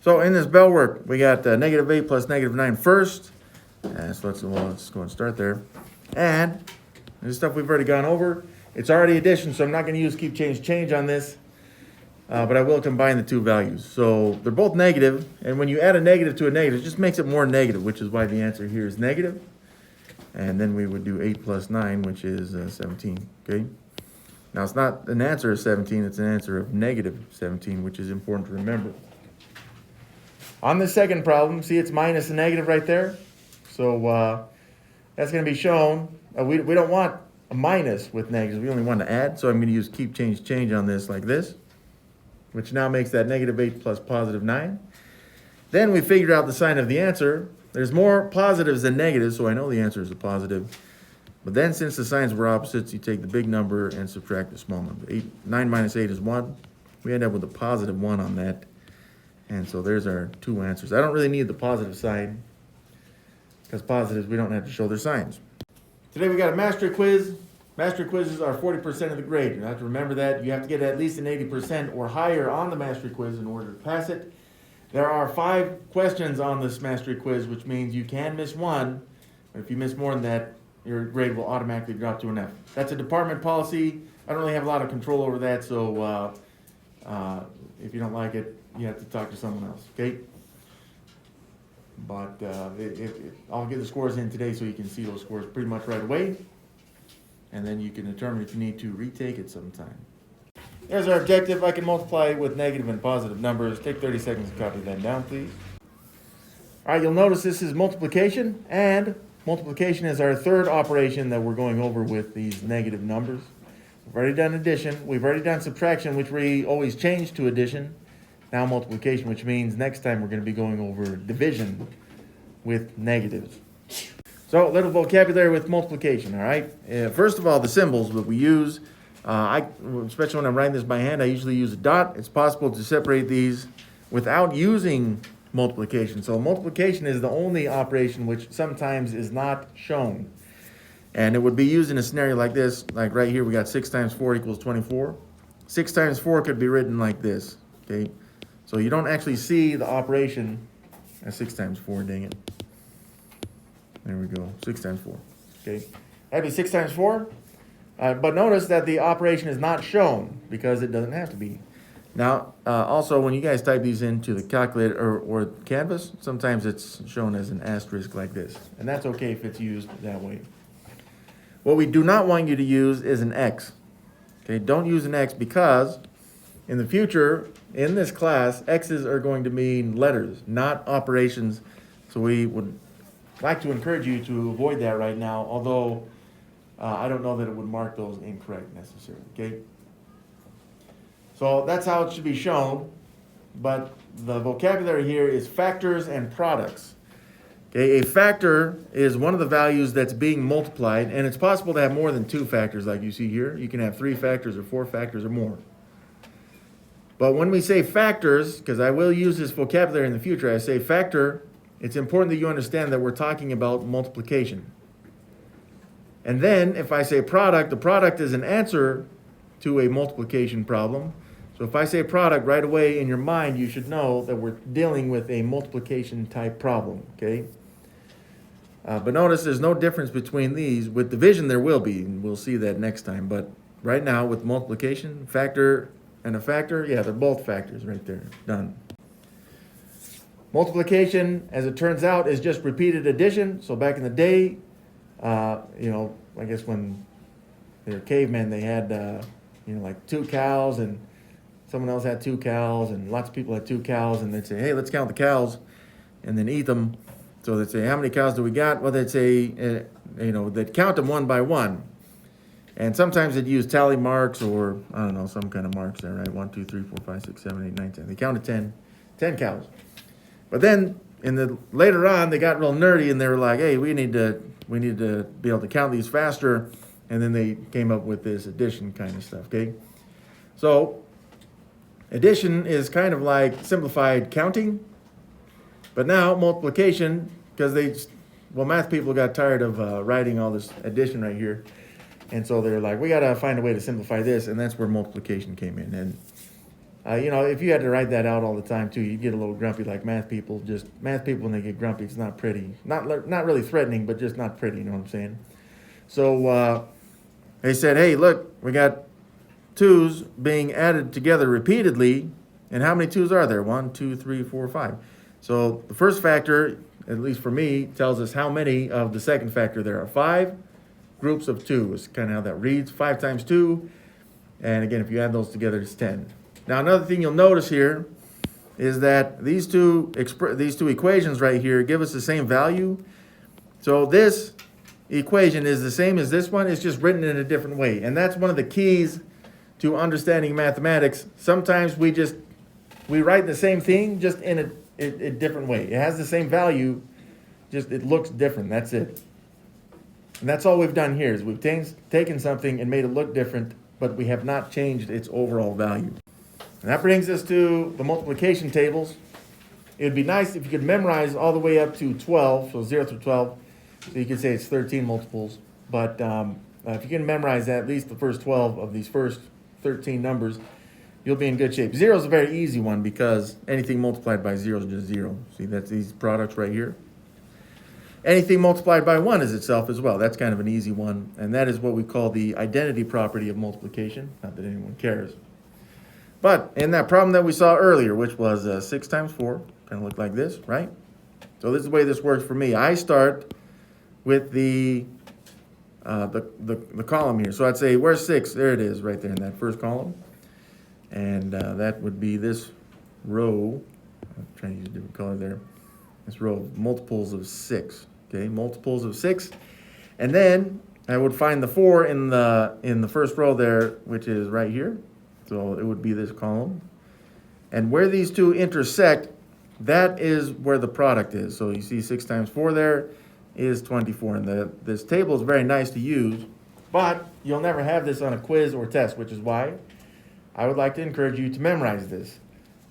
So in this bell work, we got negative 8 plus negative 9 first. So let's go and start there. And this stuff we've already gone over. It's already addition, so I'm not going to use keep change on this. But I will combine the two values. So they're both negative, and when you add a negative to a negative, it just makes it more negative, which is why the answer here is negative. And then we would do 8 plus 9, which is 17, okay? Now, it's not an answer of 17, it's an answer of negative 17, which is important to remember. On the second problem, see it's minus a negative right there? So that's going to be shown. We don't want a minus with negatives, we only want to add, so I'm going to use keep change on this like this, which now makes that negative 8 plus positive 9. Then we figured out the sign of the answer. There's more positives than negatives, so I know the answer is a positive. But then since the signs were opposites, you take the big number and subtract the small number. 9 minus 8 is 1. We end up with a positive 1 on that. And so there's our two answers. I don't really need the positive sign, because positives, we don't have to show their signs. Today we got a mastery quiz. Mastery quizzes are 40% of the grade. You have to remember that. You have to get at least an 80% or higher on the mastery quiz in order to pass it. There are 5 questions on this mastery quiz, which means you can miss one. But if you miss more than that, your grade will automatically drop to an F. That's a department policy. I don't really have a lot of control over that, so if you don't like it, you have to talk to someone else, okay? But I'll get the scores in today so you can see those scores pretty much right away. And then you can determine if you need to retake it sometime. There's our objective. I can multiply with negative and positive numbers. Take 30 seconds to copy that down, please. All right, you'll notice this is multiplication, and multiplication is our third operation that we're going over with these negative numbers. We've already done addition. We've already done subtraction, which we always change to addition. Now multiplication, which means next time we're going to be going over division with negatives. So a little vocabulary with multiplication, all right? First of all, the symbols that we use, especially when I'm writing this by hand, I usually use a dot. It's possible to separate these without using multiplication. So multiplication is the only operation which sometimes is not shown. And it would be used in a scenario like this, like right here, we got 6 times 4 equals 24. 6 times 4 could be written like this, okay? So you don't actually see the operation as 6 times 4, dang it. There we go, 6 times 4, okay? That'd be 6 times 4. But notice that the operation is not shown because it doesn't have to be. Now, also, when you guys type these into the calculator or Canvas, sometimes it's shown as an asterisk like this. And that's okay if it's used that way. What we do not want you to use is an X. Okay, don't use an X because in the future, in this class, X's are going to mean letters, not operations. So we would like to encourage you to avoid that right now, although I don't know that it would mark those incorrect necessarily, okay? So that's how it should be shown, but the vocabulary here is factors and products. Okay, a factor is one of the values that's being multiplied, and it's possible to have more than 2 factors like you see here. You can have 3 factors or 4 factors or more. But when we say factors, because I will use this vocabulary in the future, I say factor, it's important that you understand that we're talking about multiplication. And then if I say product, the product is an answer to a multiplication problem. So if I say product, right away in your mind, you should know that we're dealing with a multiplication type problem, okay? But notice there's no difference between these. With division, there will be, and we'll see that next time. But right now, with multiplication, factor and a factor, yeah, they're both factors right there. Done. Multiplication, as it turns out, is just repeated addition. So back in the day, I guess when they were cavemen, they had, like 2 cows, and someone else had 2 cows, and lots of people had 2 cows, and they'd say, hey, let's count the cows, and then eat them. So they'd say, how many cows do we got? Well, they'd say, they'd count them one by one. And sometimes they'd use tally marks or, I don't know, some kind of marks there, right? 1, 2, 3, 4, 5, 6, 7, 8, 9, 10. They counted 10 cows. But then later on, they got real nerdy, and they were like, hey, we need to be able to count these faster. And then they came up with this addition kind of stuff, okay? So addition is kind of like simplified counting. But now multiplication, because math people got tired of writing all this addition right here. And so they're like, we got to find a way to simplify this. And that's where multiplication came in. And You know, if you had to write that out all the time too, you'd get a little grumpy like math people. Just math people, when they get grumpy, it's not pretty. Not really threatening, but just not pretty. You know what I'm saying? So they said, hey, look, we got twos being added together repeatedly. And how many twos are there? 1, 2, 3, 4, 5. So the first factor, at least for me, tells us how many of the second factor there are. 5 groups of 2 is kind of how that reads. 5 times 2. And again, if you add those together, it's 10. Now, another thing you'll notice here is that these two equations right here give us the same value. So this equation is the same as this one. It's just written in a different way. And that's one of the keys to understanding mathematics. Sometimes we write the same thing just in a different way. It has the same value, just it looks different. That's it. And that's all we've done here is we've taken something and made it look different, but we have not changed its overall value. And that brings us to the multiplication tables. It would be nice if you could memorize all the way up to 12, so 0 through 12. So you could say it's 13 multiples. But if you can memorize that, at least the first 12 of these first 13 numbers, you'll be in good shape. 0 is a very easy one because anything multiplied by 0 is just 0. See, that's these products right here. Anything multiplied by 1 is itself as well. That's kind of an easy one. And that is what we call the identity property of multiplication. Not that anyone cares. But in that problem that we saw earlier, which was 6 times 4, kind of looked like this, right? So this is the way this works for me. I start with the column here. So I'd say, where's 6? There it is, right there in that first column. And that would be this row. I'm trying to use a different color there. This row of multiples of 6. Okay, multiples of 6. And then I would find the 4 in the first row there, which is right here. So it would be this column. And where these two intersect, that is where the product is. So you see 6 times 4 there is 24. And this table is very nice to use, but you'll never have this on a quiz or test, which is why I would like to encourage you to memorize this.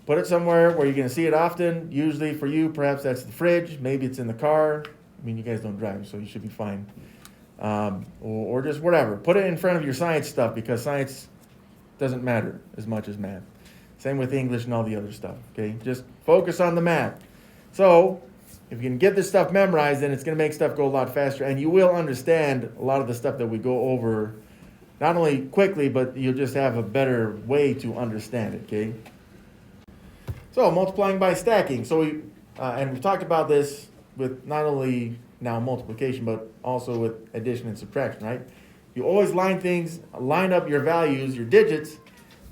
Put it somewhere where you're going to see it often. Usually for you, perhaps that's the fridge. Maybe it's in the car. I mean, you guys don't drive, so you should be fine. Or just whatever. Put it in front of your science stuff because science doesn't matter as much as math. Same with English and all the other stuff, okay? Just focus on the math. So if you can get this stuff memorized, then it's going to make stuff go a lot faster, and you will understand a lot of the stuff that we go over, not only quickly, but you'll just have a better way to understand it, okay? So multiplying by stacking. So and we've talked about this with not only now multiplication, but also with addition and subtraction, right? You always line up your values, your digits,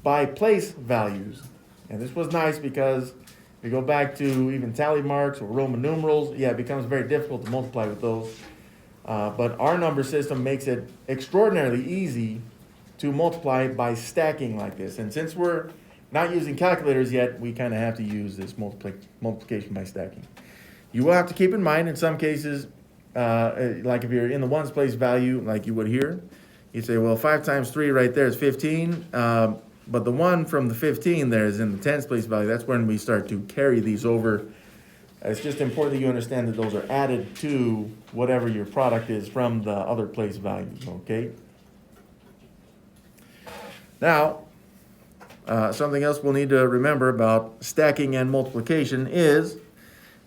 by place values. And this was nice because if you go back to even tally marks or Roman numerals, yeah, it becomes very difficult to multiply with those. But our number system makes it extraordinarily easy to multiply by stacking like this. And since we're not using calculators yet, we kind of have to use this multiplication by stacking. You will have to keep in mind in some cases, like if you're in the ones place value, like you would here, you say, well, 5 times 3 right there is 15, but the 1 from the 15 there is in the tens place value. That's when we start to carry these over. It's just important that you understand that those are added to whatever your product is from the other place values, okay? Now, something else we'll need to remember about stacking and multiplication is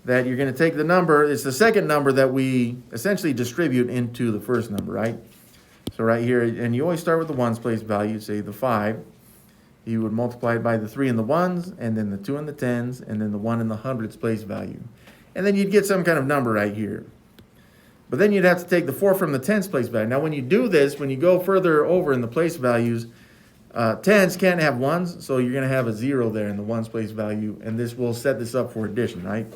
that you're going to take the number, it's the second number that we essentially distribute into the first number, right? So right here, and you always start with the ones place value, say the 5. You would multiply it by the 3 in the ones, and then the 2 in the tens, and then the 1 in the hundreds place value. And then you'd get some kind of number right here. But then you'd have to take the 4 from the tens place value. Now when you do this, when you go further over in the place values, tens can't have ones, so you're going to have a 0 there in the ones place value, and this will set this up for addition, right?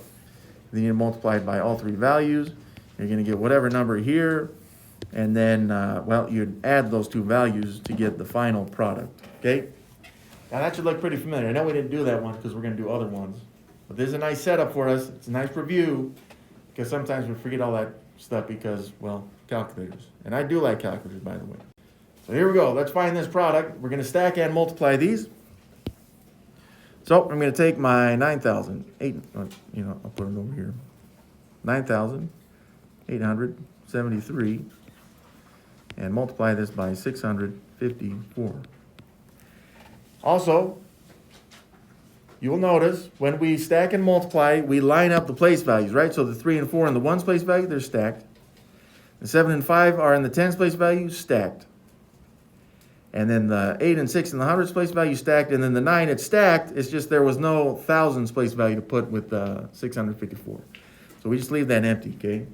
Then you multiply it by all 3 values. You're going to get whatever number here, and then, well, you'd add those 2 values to get the final product, okay? Now that should look pretty familiar. I know we didn't do that one because we're going to do other ones, but this is a nice setup for us. It's a nice review because sometimes we forget all that stuff because, well, calculators. And I do like calculators, by the way. So here we go. Let's find this product. We're going to stack and multiply these. So I'm going to take my 9,000, I'll put it over here. 9,873 and multiply this by 654. Also, you'll notice when we stack and multiply, we line up the place values, right? So the 3 and 4 in the ones place value, they're stacked. The 7 and 5 are in the tens place value, stacked. And then the 8 and 6 in the hundreds place value, stacked. And then the 9, it's stacked. It's just there was no thousands place value to put with 654. So we just leave that empty, okay?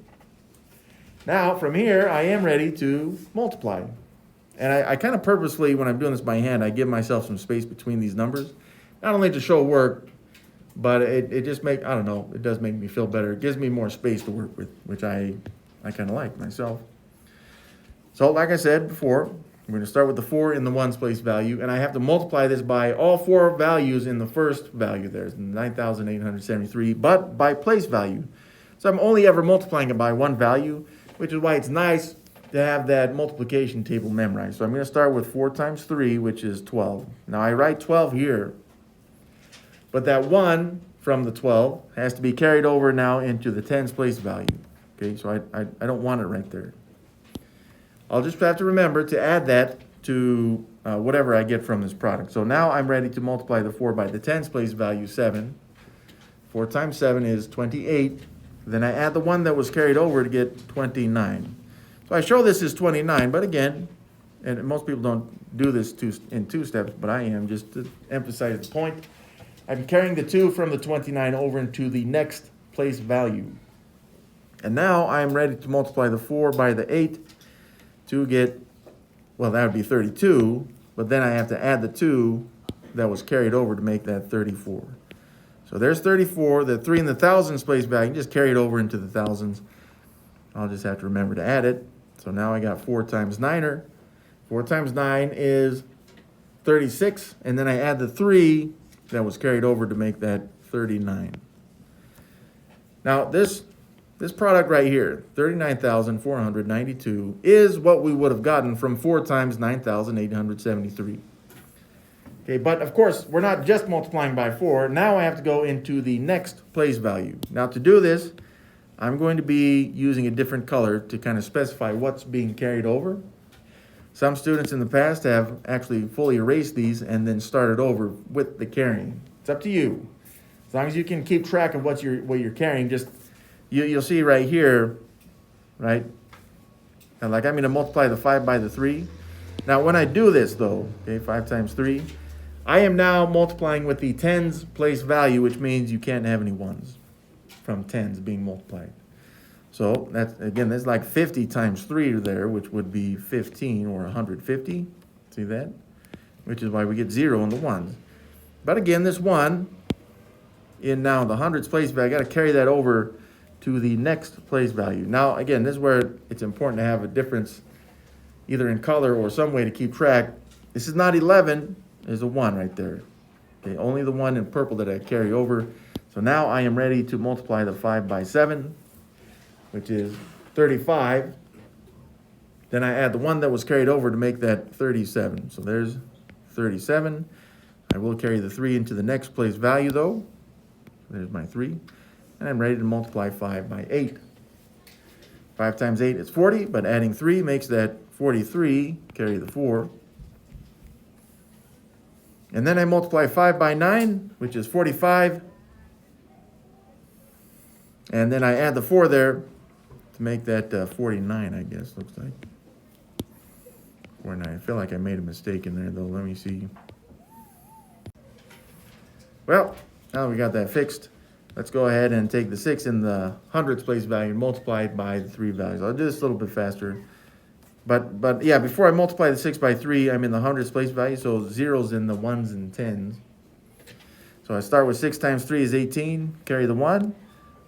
Now, from here, I am ready to multiply. And I kind of purposely, when I'm doing this by hand, I give myself some space between these numbers. Not only to show work, but it just I don't know, it does make me feel better. It gives me more space to work with, which I kind of like myself. So like I said before, we're going to start with the 4 in the ones place value, and I have to multiply this by all 4 values in the first value there, 9,873, but by place value. So I'm only ever multiplying it by one value, which is why it's nice to have that multiplication table memorized. So I'm going to start with 4 times 3, which is 12. Now I write 12 here, but that 1 from the 12 has to be carried over now into the tens place value. Okay, so I don't want it right there. I'll just have to remember to add that to whatever I get from this product. So now I'm ready to multiply the 4 by the tens place value, 7. 4 times 7 is 28. Then I add the 1 that was carried over to get 29. So I show this as 29, but again, and most people don't do this in 2 steps, but I am, just to emphasize the point. I'm carrying the 2 from the 29 over into the next place value. And now I'm ready to multiply the 4 by the 8 to get, well, that would be 32, but then I have to add the 2 that was carried over to make that 34. So there's 34. The 3 in the thousands place value, just carry it over into the thousands. I'll just have to remember to add it. So now I got 4 times 9er. 4 times 9 is 36, and then I add the 3 that was carried over to make that 39. Now this product right here, 39,492, is what we would have gotten from 4 times 9,873. Okay, but of course, we're not just multiplying by 4. Now I have to go into the next place value. Now to do this, I'm going to be using a different color to kind of specify what's being carried over. Some students in the past have actually fully erased these and then started over with the carrying. It's up to you. As long as you can keep track of what you're carrying, just you'll see right here, right? And like I'm going to multiply the 5 by the 3. Now when I do this though, okay, 5 times 3, I am now multiplying with the tens place value, which means you can't have any ones from tens being multiplied. So that's like 50 times 3 there, which would be 15 or 150. See that? Which is why we get 0 in the ones. But again, this 1 in now the hundreds place value, I got to carry that over to the next place value. Now again, this is where it's important to have a difference either in color or some way to keep track. This is not 11. There's a 1 right there. Okay, only the 1 in purple that I carry over. So now I am ready to multiply the 5 by 7, which is 35. Then I add the 1 that was carried over to make that 37. So there's 37. I will carry the 3 into the next place value though. There's my 3. And I'm ready to multiply 5 by 8. 5 times 8 is 40, but adding 3 makes that 43. Carry the 4. And then I multiply 5 by 9, which is 45. And then I add the 4 there to make that 49, I guess, looks like. 49. I feel like I made a mistake in there, though. Let me see. Well, now we got that fixed. Let's go ahead and take the 6 in the hundreds place value and multiply it by the 3 values. I'll do this a little bit faster. But yeah, before I multiply the 6 by 3, I'm in the hundreds place value, so 0's in the 1s and 10s. So I start with 6 times 3 is 18, carry the 1.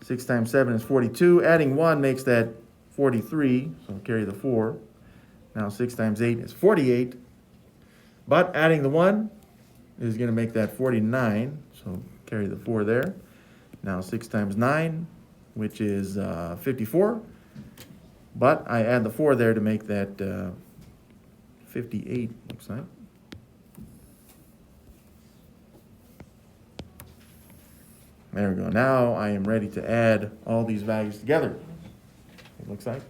6 times 7 is 42. Adding 1 makes that 43, so carry the 4. Now 6 times 8 is 48. But adding the 1 is going to make that 49, so carry the 4 there. Now 6 times 9, which is 54. But I add the 4 there to make that 58, looks like. There we go. Now I am ready to add all these values together, it looks like.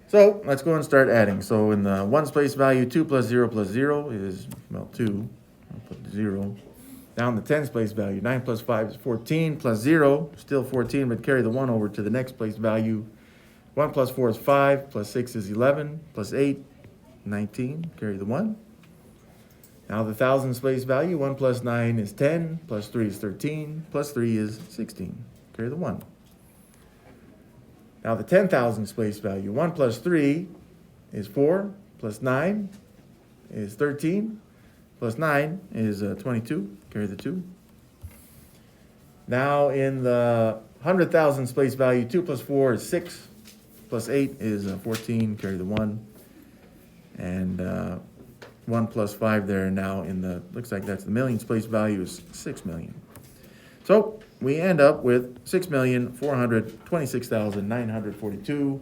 So let's go and start adding. So in the ones place value, 2 plus 0 is, well, 2. put the 0. Down the tens place value, 9 plus 5 is 14, plus 0, still 14, but carry the 1 over to the next place value. 1 plus 4 is 5, plus 6 is 11, plus 8, 19, carry the 1. Now the thousands place value, 1 plus 9 is 10, plus 3 is 13, plus 3 is 16, carry the 1. Now the 10,000 place value, 1 plus 3 is 4, plus 9 is 13, plus 9 is 22, carry the 2. Now in the 100,000 place value, 2 plus 4 is 6, plus 8 is 14, carry the 1. And 1 plus 5 there now in the, looks like that's the millions place value is 6 million. So we end up with 6,426,942.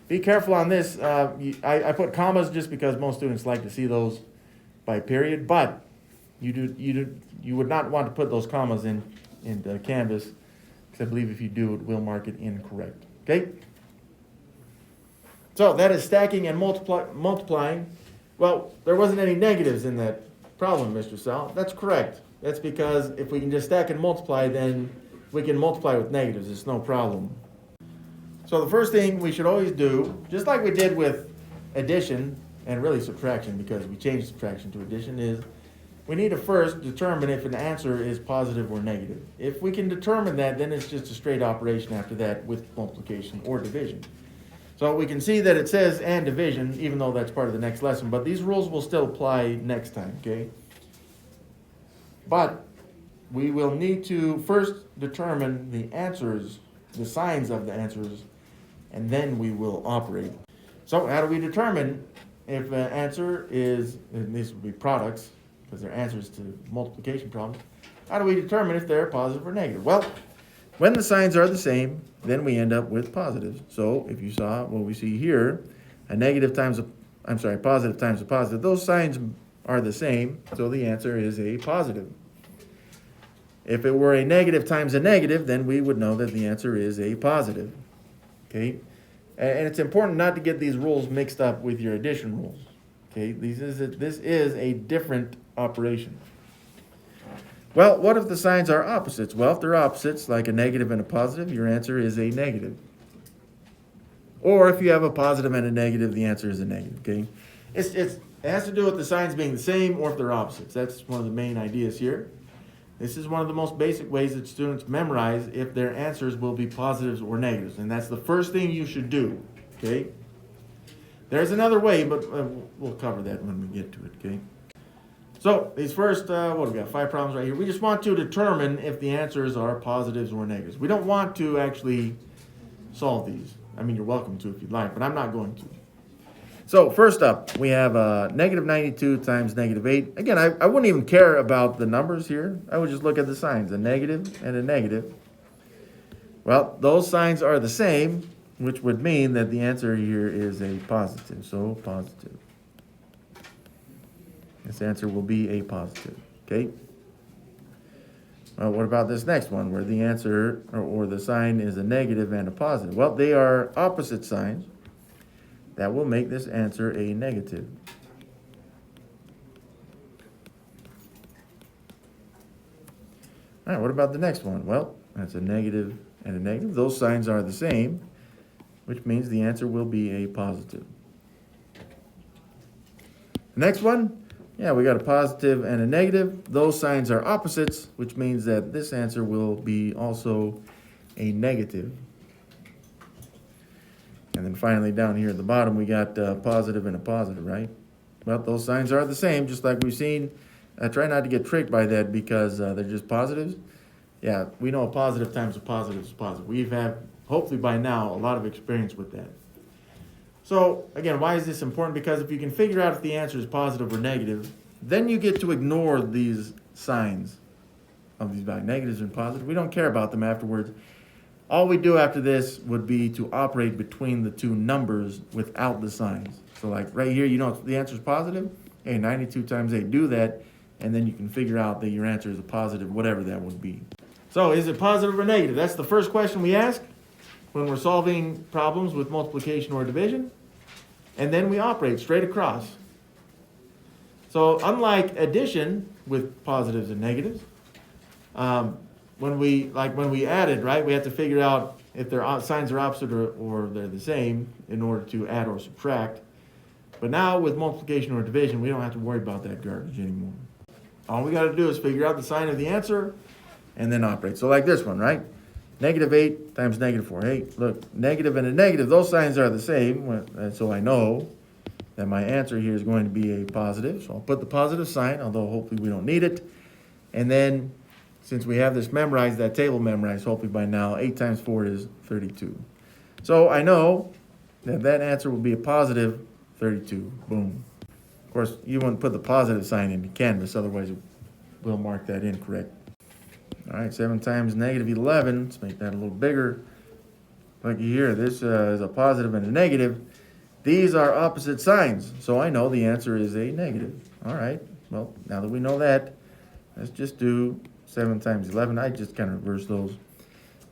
Be careful on this. I put commas just because most students like to see those by period, but you would not want to put those commas in Canvas, because I believe if you do, it will mark it incorrect. Okay? So that is stacking and multiplying. Well, there wasn't any negatives in that problem, Mr. Sal. That's correct. That's because if we can just stack and multiply, then we can multiply with negatives. It's no problem. So the first thing we should always do, just like we did with addition and really subtraction, because we changed subtraction to addition, is we need to first determine if an answer is positive or negative. If we can determine that, then it's just a straight operation after that with multiplication or division. So we can see that it says and division, even though that's part of the next lesson, but these rules will still apply next time, okay? But we will need to first determine the answers, the signs of the answers, and then we will operate. So how do we determine if an answer is, and these would be products, because they're answers to multiplication problems, how do we determine if they're positive or negative? Well, when the signs are the same, then we end up with positives. So if you saw what we see here, positive times a positive, those signs are the same, so the answer is a positive. If it were a negative times a negative, then we would know that the answer is a positive. Okay? And it's important not to get these rules mixed up with your addition rules. Okay? This is a different operation. Well, what if the signs are opposites? Well, if they're opposites, like a negative and a positive, your answer is a negative. Or if you have a positive and a negative, the answer is a negative, okay? It has to do with the signs being the same or if they're opposites. That's one of the main ideas here. This is one of the most basic ways that students memorize if their answers will be positives or negatives. And that's the first thing you should do, okay? There's another way, but we'll cover that when we get to it, okay? So these first, what do we got? 5 problems right here. We just want to determine if the answers are positives or negatives. We don't want to actually solve these. I mean, you're welcome to if you'd like, but I'm not going to. So first up, we have negative 92 times negative 8. Again, I wouldn't even care about the numbers here. I would just look at the signs, a negative and a negative. Well, those signs are the same, which would mean that the answer here is a positive. So positive. This answer will be a positive, okay? Well, what about this next one, where the answer or the sign is a negative and a positive? Well, they are opposite signs. That will make this answer a negative. All right, what about the next one? Well, that's a negative and a negative. Those signs are the same, which means the answer will be a positive. Next one. Yeah, we got a positive and a negative. Those signs are opposites, which means that this answer will be also a negative. And then finally down here at the bottom, we got a positive and a positive, right? Well, those signs are the same, just like we've seen. Try not to get tricked by that because they're just positives. Yeah, we know a positive times a positive is positive. We've had, hopefully by now, a lot of experience with that. So, again, why is this important? Because if you can figure out if the answer is positive or negative, then you get to ignore these signs of these values, negatives and positive. We don't care about them afterwards. All we do after this would be to operate between the two numbers without the signs. So, like right here, you know the answer is positive. Hey, 92 times 8, do that, and then you can figure out that your answer is a positive, whatever that would be. So, is it positive or negative? That's the first question we ask when we're solving problems with multiplication or division. And then we operate straight across. So unlike addition with positives and negatives, when we added, right, we have to figure out if their signs are opposite or they're the same in order to add or subtract. But now with multiplication or division, we don't have to worry about that garbage anymore. All we got to do is figure out the sign of the answer and then operate. So like this one, right? -8 times -4. Hey, look, negative and a negative, those signs are the same. So I know that my answer here is going to be a positive. So I'll put the positive sign, although hopefully we don't need it. And then since we have this memorized, that table memorized, hopefully by now, 8 times 4 is 32. So I know that that answer will be a positive 32. Boom. Of course, you wouldn't put the positive sign into Canvas, otherwise we'll mark that incorrect. All right, 7 times -11. Let's make that a little bigger. Looky here, this is a positive and a negative. These are opposite signs, so I know the answer is a negative. All right, well, now that we know that, let's just do 7 times 11. I just kind of reverse those.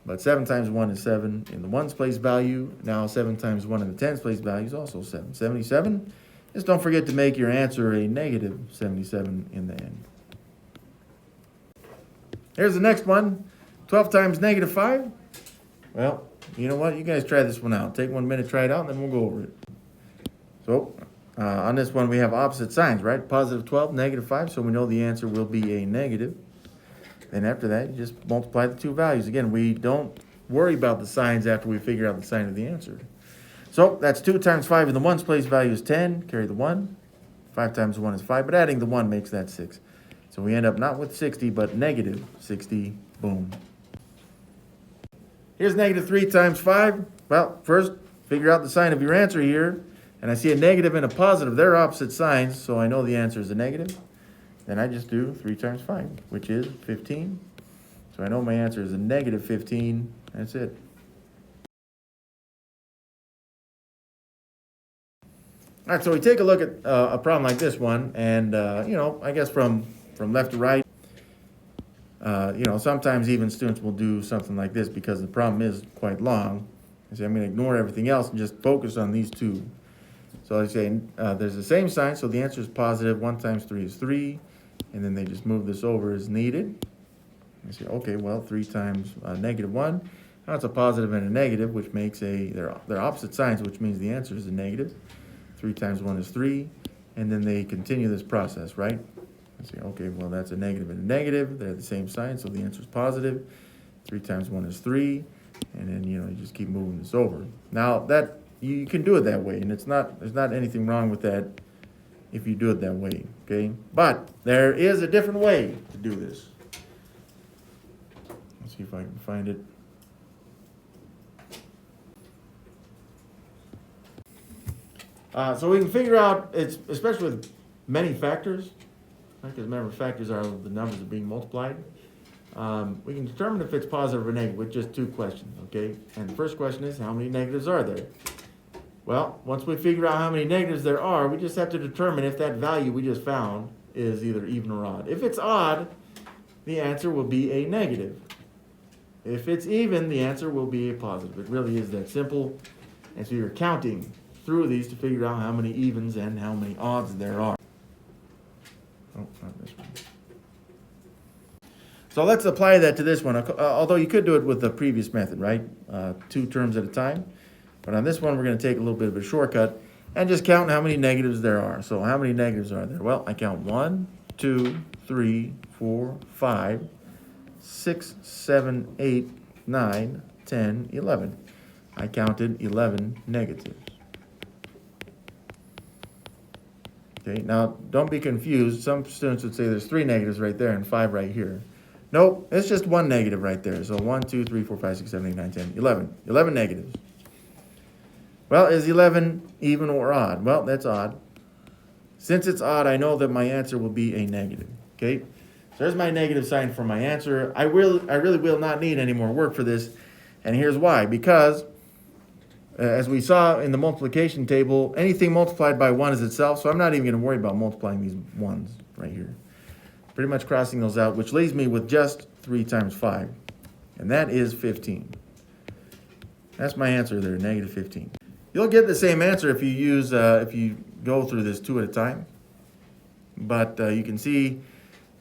But 7 times 1 is 7 in the ones place value. Now 7 times 1 in the tens place value is also 7. 77. Just don't forget to make your answer a negative 77 in the end. Here's the next one. 12 times -5. Well, you know what? You guys try this one out. Take 1 minute, try it out, and then we'll go over it. So, on this one, we have opposite signs, right? Positive 12, -5, so we know the answer will be a negative. Then after that, you just multiply the two values. Again, we don't worry about the signs after we figure out the sign of the answer. So, that's 2 times 5 in the ones place value is 10. Carry the 1. 5 times 1 is 5, but adding the 1 makes that 6. So we end up not with 60, but negative 60. Boom. Here's -3 times 5. Well, first, figure out the sign of your answer here. And I see a negative and a positive. They're opposite signs, so I know the answer is a negative. Then I just do 3 times 5, which is 15. So I know my answer is a negative 15. That's it. All right, so we take a look at a problem like this one. And, I guess from left to right, sometimes even students will do something like this because the problem is quite long. I say I'm going to ignore everything else and just focus on these two. So I say there's the same sign, so the answer is positive. 1 times 3 is 3. And then they just move this over as needed. I say, okay, well, 3 times -1. Now it's a positive and a negative, which makes they're opposite signs, which means the answer is a negative. 3 times 1 is 3. And then they continue this process, right? I say, okay, well, that's a negative and a negative. They're the same sign, so the answer is positive. 3 times 1 is 3. And then, you just keep moving this over. Now, that you can do it that way, and there's not anything wrong with that if you do it that way, okay? But there is a different way to do this. Let's see if I can find it. So we can figure out, especially with many factors, because remember, factors are the numbers that are being multiplied. We can determine if it's positive or negative with just 2 questions, okay? And the first question is, how many negatives are there? Well, once we figure out how many negatives there are, we just have to determine if that value we just found is either even or odd. If it's odd, the answer will be a negative. If it's even, the answer will be a positive. It really is that simple. And so you're counting through these to figure out how many evens and how many odds there are. Oh, not this one. So let's apply that to this one, although you could do it with the previous method, right? 2 terms at a time. But on this one, we're going to take a little bit of a shortcut and just count how many negatives there are. So how many negatives are there? Well, I count 1, 2, 3, 4, 5, 6, 7, 8, 9, 10, 11. I counted 11 negatives. Okay, now don't be confused. Some students would say there's 3 negatives right there and 5 right here. Nope, it's just 1 negative right there. So 1, 2, 3, 4, 5, 6, 7, 8, 9, 10, 11. 11 negatives. Well, is 11 even or odd? Well, that's odd. Since it's odd, I know that my answer will be a negative. Okay, so there's my negative sign for my answer. I really will not need any more work for this. And here's why. Because, as we saw in the multiplication table, anything multiplied by 1 is itself. So I'm not even going to worry about multiplying these 1s right here. Pretty much crossing those out, which leaves me with just 3 times 5. And that is 15. That's my answer there, negative 15. You'll get the same answer if you use if you go through this 2 at a time. but you can see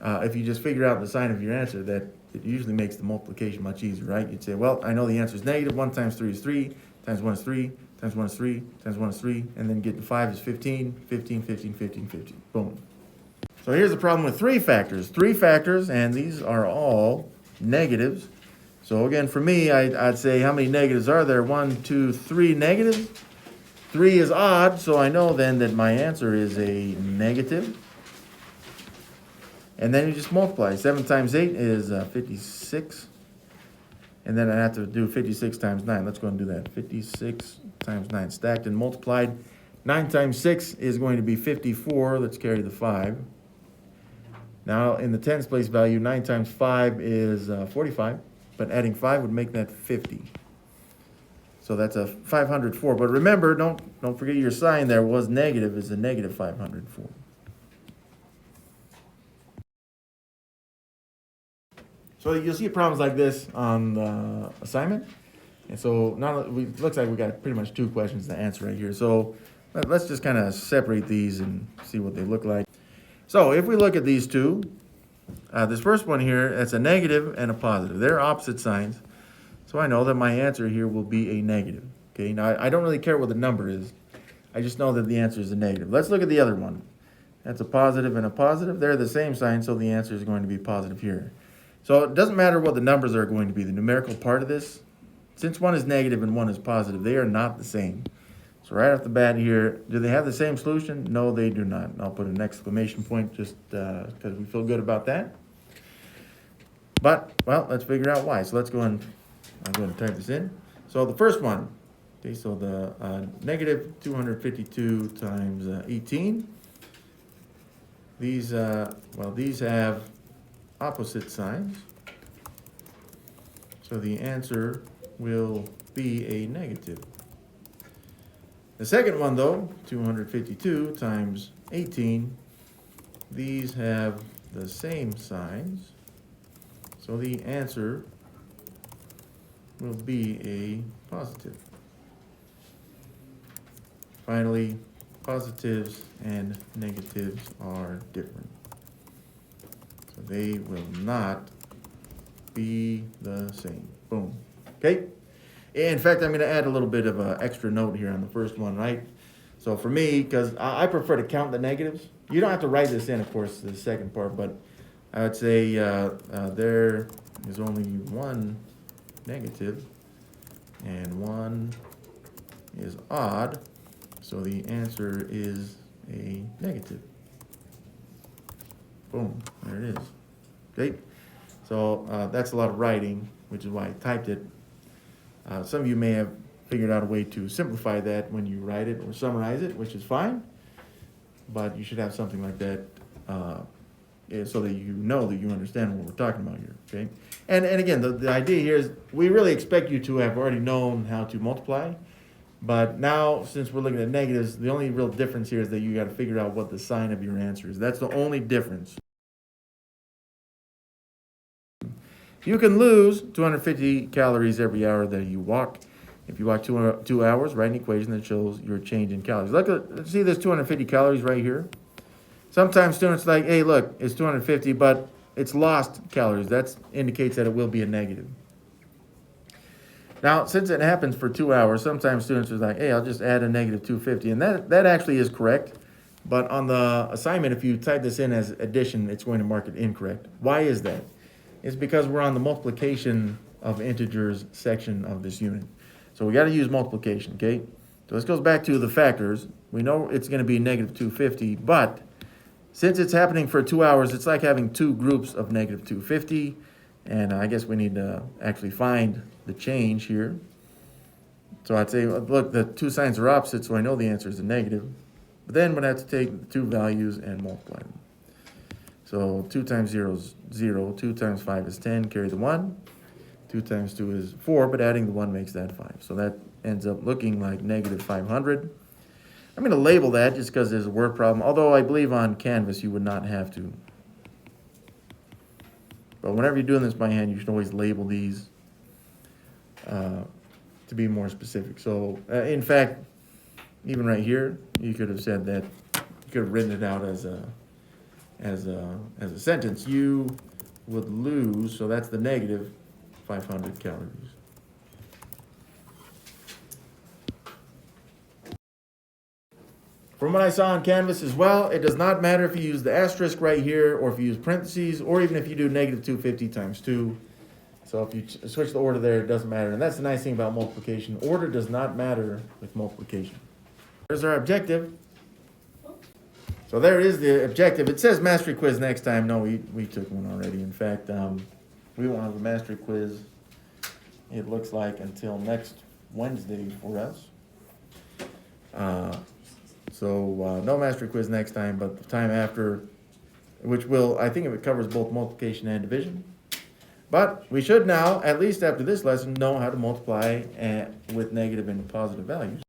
if you just figure out the sign of your answer that it usually makes the multiplication much easier, right? You'd say, well, I know the answer is negative. 1 times 3 is 3, times 1 is 3, times 1 is 3, times 1 is 3, and then get to 5 is 15, 15, 15, 15, 15. Boom. So here's the problem with three factors, and these are all negatives. So again, for me, I'd say how many negatives are there? 1, 2, 3 negatives. 3 is odd, so I know then that my answer is a negative. And then you just multiply. 7 times 8 is 56. And then I have to do 56 times 9. Let's go and do that. 56 times 9 stacked and multiplied. 9 times 6 is going to be 54. Let's carry the 5. Now, in the tens place value, 9 times 5 is 45. But adding 5 would make that 50. So that's a 504. But remember, don't forget your sign there was negative. Is a negative 504. So you'll see problems like this on the assignment. And so now it looks like we got pretty much 2 questions to answer right here. So let's just kind of separate these and see what they look like. So if we look at these two, this first one here, that's a negative and a positive. They're opposite signs. So I know that my answer here will be a negative. Okay, now I don't really care what the number is. I just know that the answer is a negative. Let's look at the other one. That's a positive and a positive. They're the same sign, so the answer is going to be positive here. So it doesn't matter what the numbers are going to be, the numerical part of this. Since one is negative and one is positive, they are not the same. So right off the bat here, do they have the same solution? No, they do not. And I'll put an exclamation point just because we feel good about that. But, well, let's figure out why. So let's go and I'll go ahead and type this in. So the first one, okay, so the negative 252 times 18. These, these have opposite signs. So the answer will be a negative. The second one, though, 252 times 18, these have the same signs. So the answer will be a positive. Finally, positives and negatives are different. So they will not be the same. Boom. Okay? In fact, I'm going to add a little bit of an extra note here on the first one, right? So for me, because I prefer to count the negatives. You don't have to write this in, of course, the second part, but I would say there is only one negative and one is odd. So the answer is a negative. Boom, there it is. Okay, so that's a lot of writing, which is why I typed it. Some of you may have figured out a way to simplify that when you write it or summarize it, which is fine. But you should have something like that so that you know that you understand what we're talking about here, okay? And again, the idea here is we really expect you to have already known how to multiply. But now, since we're looking at negatives, the only real difference here is that you got to figure out what the sign of your answer is. That's the only difference. You can lose 250 calories every hour that you walk. If you walk 2 hours, write an equation that shows your change in calories. Let's see this 250 calories right here. Sometimes students are like, hey, look, it's 250, but it's lost calories. That indicates that it will be a negative. Now, since it happens for 2 hours, sometimes students are like, hey, I'll just add a negative 250. And that actually is correct. But on the assignment, if you type this in as addition, it's going to mark it incorrect. Why is that? It's because we're on the multiplication of integers section of this unit. So we got to use multiplication, okay? So this goes back to the factors. We know it's going to be negative 250, but since it's happening for 2 hours, it's like having 2 groups of negative 250. And I guess we need to actually find the change here. So I'd say, look, the 2 signs are opposite, so I know the answer is a negative. But then we'd have to take the 2 values and multiply them. So 2 times 0 is 0, 2 times 5 is 10, carry the 1. 2 times 2 is 4, but adding the 1 makes that 5. So that ends up looking like negative 500. I'm going to label that just because there's a word problem, although I believe on Canvas you would not have to. But whenever you're doing this by hand, you should always label these to be more specific. So, in fact, even right here, you could have said that, you could have written it out as a as a sentence, you would lose, so that's the negative 500 calories. From what I saw on Canvas as well, it does not matter if you use the asterisk right here, or if you use parentheses, or even if you do negative 250 times 2. So if you switch the order there, it doesn't matter. And that's the nice thing about multiplication. Order does not matter with multiplication. There's our objective. So there is the objective. It says mastery quiz next time. No, we took one already. In fact, we won't have a mastery quiz, it looks like, until next Wednesday for us. So no mastery quiz next time, but the time after, which will, I think it covers both multiplication and division. But we should now, at least after this lesson, know how to multiply with negative and positive values.